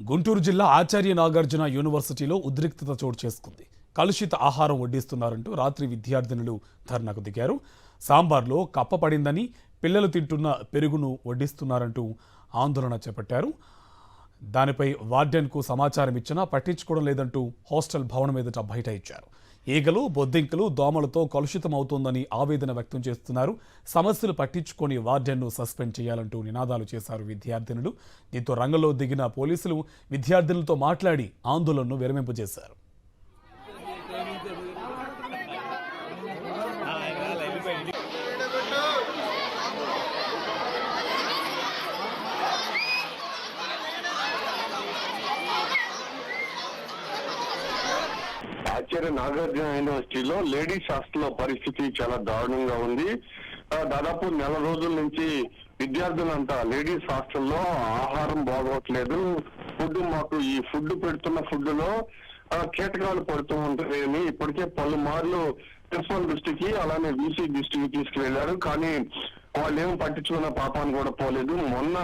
గుంటూరు జిల్లా ఆచార్య నాగార్జున యూనివర్సిటీలో ఉద్రిక్తత చోటు చేసుకుంది. కలుషిత ఆహారం వడ్డిస్తున్నారంటూ రాత్రి విద్యార్థినులు ధర్నాకు దిగారు. సాంబార్లో కప్ప పడిందని, పిల్లలు తింటున్న పెరుగును వడ్డిస్తున్నారంటూ ఆందోళన చేపట్టారు. దానిపై వార్డెన్కు సమాచారం ఇచ్చినా పట్టించుకోవడం లేదంటూ హాస్టల్ భవనం ఎదుట బైఠాయించారు. ఈగలు, బొద్దింకలు, దోమలతో కలుషితమవుతోందని ఆవేదన వ్యక్తం చేస్తున్నారు. సమస్యలు పట్టించుకొని వార్డెన్ను సస్పెండ్ చేయాలంటూ నినాదాలు చేశారు విద్యార్థినులు. దీంతో రంగంలో దిగిన పోలీసులు విద్యార్థినులతో మాట్లాడి ఆందోళనను విరమింపజేశారు. ఆచార్య నాగార్జున యూనివర్సిటీలో లేడీస్ హాస్టల్లో పరిస్థితి చాలా దారుణంగా ఉంది. దాదాపు నెల రోజుల నుంచి విద్యార్థులంతా లేడీస్ హాస్టల్లో ఆహారం బాగోట్లేదు, మాకు ఈ ఫుడ్ పెడుతున్న ఫుడ్ లో కీటకాలు పడుతూ ఉంటాయని ఇప్పటికే పలుమార్లు ప్రిన్సిపల్ దృష్టికి అలానే వీసీ దృష్టికి తీసుకువెళ్లారు. కానీ వాళ్ళు ఏం పట్టించుకున్న పాపాన్ని కూడా పోలేదు. మొన్న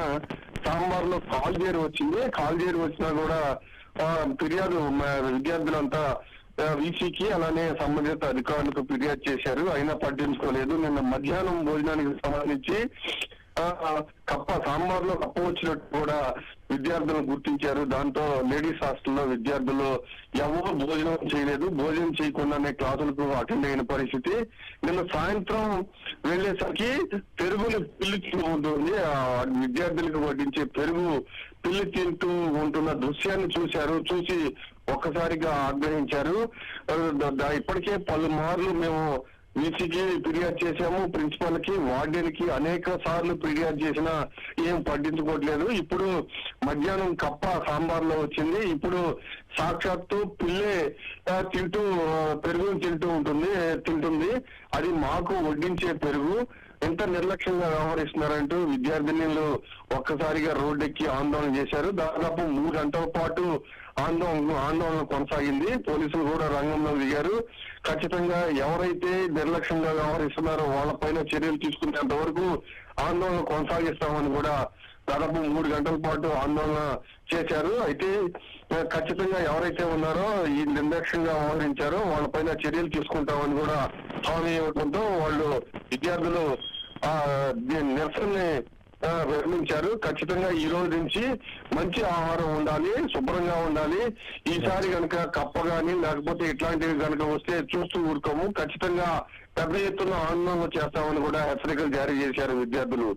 సాంబార్ లో కాల్జేరు వచ్చింది. కాల్జేరు వచ్చినా కూడా ఫిర్యాదు విద్యార్థులంతా వీసీకి అలానే సంబంధిత అధికారులకు ఫిర్యాదు చేశారు, అయినా పట్టించుకోలేదు. నిన్న మధ్యాహ్నం భోజనానికి సంబంధించి సాంబార్ లో కప్ప వచ్చినట్టు కూడా విద్యార్థులు గుర్తించారు. దాంతో లేడీస్ హాస్టల్లో విద్యార్థులు ఎవరు భోజనం చేయలేదు. భోజనం చేయకుండానే క్లాసులకు అటెండ్ అయిన పరిస్థితి. నిన్న సాయంత్రం వెళ్లేసరికి పెరుగుని పిల్లి తింటూ ఉంటుంది. విద్యార్థులకు వడ్డించే పెరుగు పిల్లి తింటూ ఉంటున్న దృశ్యాన్ని చూసి ఒక్కసారిగా ఆగ్రహించారు. ఇప్పటికే పలుమార్లు మేము వీసీకి ఫిర్యాదు చేశాము, ప్రిన్సిపల్ కి, వార్డెన్ కి అనేక సార్లు ఫిర్యాదు చేసినా ఏం పట్టించుకోవట్లేదు. ఇప్పుడు మధ్యాహ్నం కప్ప సాంబార్ లో వచ్చింది. ఇప్పుడు సాక్షాత్తు పిల్లే పెరుగును తింటుంది. అది మాకు వడ్డించే పెరుగు. ఎంత నిర్లక్ష్యంగా వ్యవహరిస్తున్నారంటూ విద్యార్థినులు ఒక్కసారిగా రోడ్డెక్కి ఆందోళన చేశారు. దాదాపు 3 గంటల పాటు ఆందోళన కొనసాగింది. పోలీసులు కూడా రంగంలో దిగారు. ఖచ్చితంగా ఎవరైతే నిర్లక్ష్యంగా వ్యవహరిస్తున్నారో వాళ్ళపైన చర్యలు తీసుకునేంత వరకు ఆందోళన కొనసాగిస్తామని కూడా దాదాపు 3 గంటల పాటు ఆందోళన చేశారు. అయితే ఖచ్చితంగా ఎవరైతే ఉన్నారో ఈ నిర్లక్ష్యంగా వ్యవహరించారో వాళ్ళపైన చర్యలు తీసుకుంటామని కూడా హామీ ఇవ్వడంతో వాళ్ళు విద్యార్థులు నిరసనని విరమించారు. ఖచ్చితంగా ఈ రోజు నుంచి మంచి ఆహారం ఉండాలి, శుభ్రంగా ఉండాలి. ఈసారి కనుక కప్ప గాని లేకపోతే ఇట్లాంటివి కనుక వస్తే చూస్తూ ఊరుకోము. ఖచ్చితంగా పెద్ద ఎత్తున ఆందోళన చేస్తామని కూడా హెచ్చరికలు జారీ చేశారు విద్యార్థులు.